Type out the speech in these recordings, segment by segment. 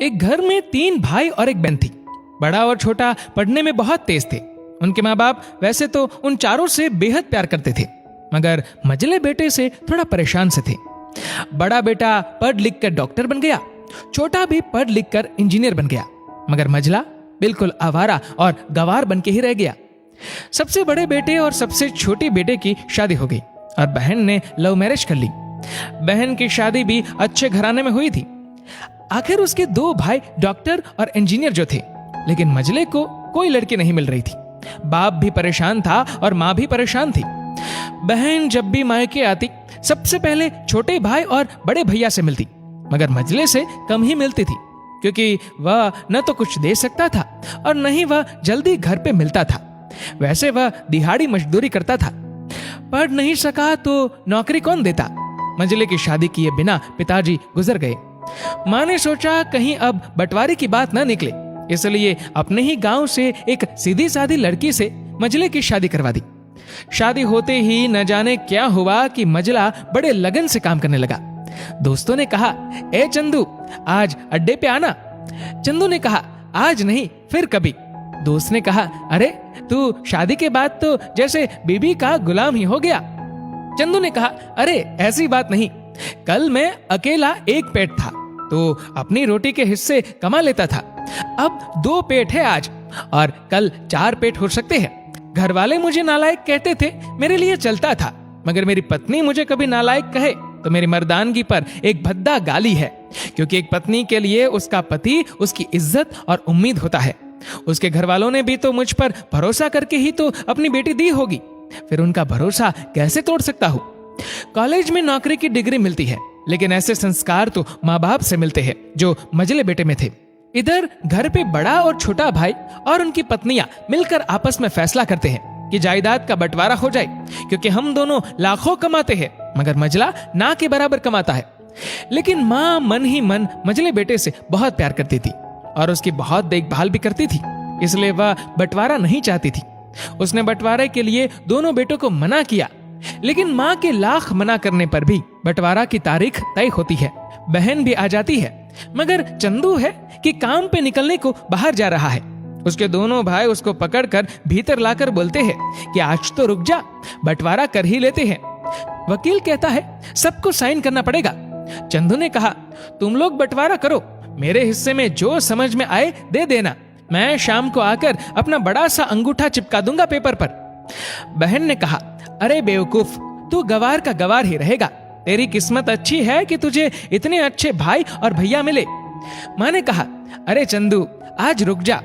एक घर में 3 भाई और एक बहन थी। बड़ा और छोटा पढ़ने में बहुत तेज थे। उनके माँ बाप वैसे तो उन चारों से बेहद प्यार करते थे, मगर मझले बेटे से थोड़ा परेशान से थे। बड़ा बेटा पढ़ लिख कर डॉक्टर बन गया, छोटा भी पढ़ लिख कर इंजीनियर बन गया, मगर मझला बिल्कुल आवारा और गवार बन के ही रह गया। सबसे बड़े बेटे और सबसे छोटी बेटे की शादी हो गई और बहन ने लव मैरिज कर ली। बहन की शादी भी अच्छे घराने में हुई थी। आखिर उसके 2 भाई डॉक्टर और इंजीनियर जो थे, लेकिन मझले को कोई लड़की नहीं मिल रही थी। बाप भी परेशान था और माँ भी परेशान थी। बहन जब भी मायके आती सबसे पहले छोटे भाई और बड़े भैया से मिलती, मगर मझले से कम ही मिलती थी, क्योंकि वह न तो कुछ दे सकता था और न ही वह जल्दी घर पे मिलता था। वैसे वह दिहाड़ी मजदूरी करता था। पढ़ नहीं सका तो नौकरी कौन देता। मझले की शादी किए बिना पिताजी गुजर गए। माँ ने सोचा कहीं अब बंटवारे की बात न निकले, इसलिए अपने ही गांव से एक सीधी सादी लड़की से मझले की शादी करवा दी। शादी होते ही न जाने क्या हुआ कि मझला बड़े लगन से काम करने लगा। दोस्तों ने कहा, ए चंदू, आज अड्डे पे आना। चंदू ने कहा, आज नहीं, फिर कभी। दोस्त ने कहा, अरे तू शादी के बाद तो जैसे बीबी का गुलाम ही हो गया। चंदू ने कहा, अरे ऐसी बात नहीं, कल मैं अकेला एक पेट था तो अपनी रोटी के हिस्से कमा लेता था। अब 2 पेट है आज, और कल 4 पेट हो सकते हैं। घर वाले मुझे नालायक कहते थे, मेरे लिए चलता था, मगर मेरी पत्नी मुझे कभी नालायक कहे तो मेरी मर्दानगी पर एक भद्दा गाली है, क्योंकि एक पत्नी के लिए उसका पति उसकी इज्जत और उम्मीद होता है। उसके घर वालों ने भी तो मुझ पर भरोसा करके ही तो अपनी बेटी दी होगी, फिर उनका भरोसा कैसे तोड़ सकता हूँ। कॉलेज में नौकरी की डिग्री मिलती है, लेकिन ऐसे संस्कार तो माँ बाप से मिलते हैं जो मझले बेटे में थे। इधर घर पे बड़ा और छोटा भाई और उनकी पत्नियां मिलकर आपस में फैसला करते हैं कि जायदाद का बंटवारा हो जाए, क्योंकि हम दोनों लाखों कमाते हैं मगर मझला ना के बराबर कमाता है। लेकिन माँ मन ही मन मझले बेटे से बहुत प्यार करती थी और उसकी बहुत देखभाल भी करती थी, इसलिए वह बंटवारा नहीं चाहती थी। उसने बंटवारे के लिए दोनों बेटों को मना किया, लेकिन माँ के लाख मना करने पर भी बंटवारा की तारीख तय होती है। बहन भी आ जाती है, मगर चंदू है कि काम पे निकलने को बाहर जा रहा है। उसके दोनों भाई उसको पकड़कर भीतर लाकर बोलते हैं कि आज तो रुक जा, बंटवारा कर ही लेते हैं। वकील कहता है सबको साइन करना पड़ेगा। चंदू ने कहा, तुम लोग बंटवारा करो, मेरे हिस्से में जो समझ में आए दे देना, मैं शाम को आकर अपना बड़ा सा अंगूठा चिपका दूंगा पेपर पर। बहन ने कहा, अरे बेवकूफ, तू गवार का गवार ही रहेगा, तेरी किस्मत अच्छी है कि तुझे इतने अच्छे भाई और भैया मिले। माँ ने कहा, अरे चंदू, आज रुक जा,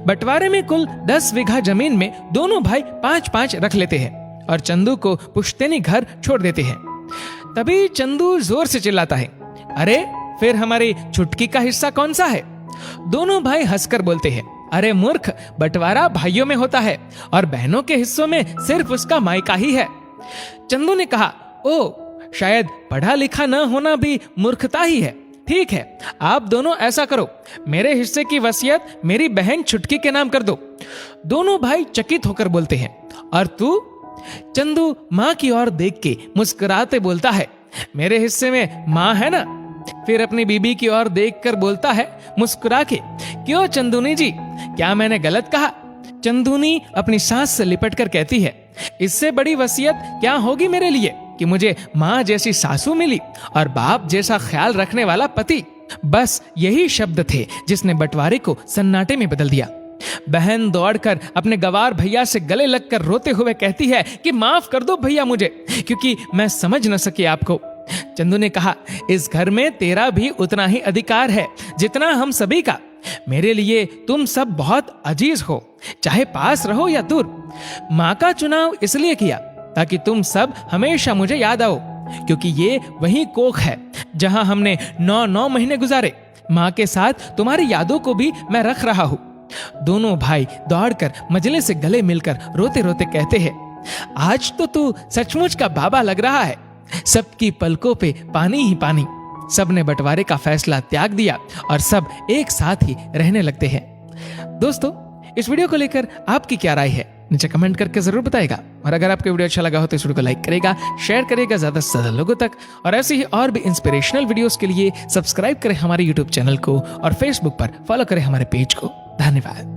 बंटवारे में कुल 10 बीघा जमीन में दोनों भाई 5-5 रख लेते हैं और चंदू को पुश्तैनी घर छोड़ देते हैं। तभी चंदू जोर से चिल्लाता है, अरे फिर हमारी छुटकी का हिस्सा कौन सा है? दोनों भाई हंसकर बोलते हैं, अरे मूर्ख, बंटवारा भाइयों में होता है और बहनों के हिस्सों में सिर्फ उसका मायका ही है। चंदू ने कहा, ओ, शायद पढ़ा लिखा न होना भी मूर्खता ही है। ठीक है, आप दोनों ऐसा करो, मेरे हिस्से की वसीयत मेरी बहन छुटकी के नाम कर दो। दोनों भाई चकित होकर बोलते हैं, और तू? चंदू माँ की ओर देख के मुस्कुराते बोलता है, मेरे हिस्से में माँ है ना। फिर अपनी बीबी की ओर देखकर बोलता है मुस्कुरा के, क्यों चंदूनी जी, क्या मैंने गलत कहा? चंदूनी अपनी सांस से लिपट कर कहती है, इससे बड़ी वसीयत क्या होगी मेरे लिए कि मुझे माँ जैसी सासू मिली और बाप जैसा ख्याल रखने वाला पति। बस यही शब्द थे जिसने बंटवारे को सन्नाटे में बदल दिया। बहन दौड़कर अपने गवार भैया से गले लगकर रोते हुए कहती है कि माफ कर दो भैया मुझे, क्योंकि मैं समझ न सकी आपको। चंदू ने कहा, इस घर में तेरा भी उतना ही अधिकार है जितना हम सभी का। मेरे लिए तुम सब बहुत अजीज हो, चाहे पास रहो या दूर। माँ का चुनाव इसलिए किया ताकि तुम सब हमेशा मुझे याद आओ, क्योंकि ये वही कोख है जहां हमने 9 महीने गुजारे। माँ के साथ तुम्हारी यादों को भी मैं रख रहा हूँ। दोनों भाई दौड़कर मजले से गले मिलकर रोते रोते कहते हैं, आज तो तू सचमुच का बाबा लग रहा है। सबकी पलकों पे पानी ही पानी। सबने बंटवारे का फैसला त्याग दिया और सब एक साथ ही रहने लगते हैं। दोस्तों, इस वीडियो को लेकर आपकी क्या राय है नीचे कमेंट करके जरूर बताएगा। और अगर आपको वीडियो अच्छा लगा हो तो इस वीडियो को लाइक करेगा, शेयर करेगा ज्यादा से ज्यादा लोगों तक। और ऐसे ही और भी इंस्पिरेशनल वीडियोस के लिए सब्सक्राइब करें हमारे यूट्यूब चैनल को और फेसबुक पर फॉलो करें हमारे पेज को। धन्यवाद।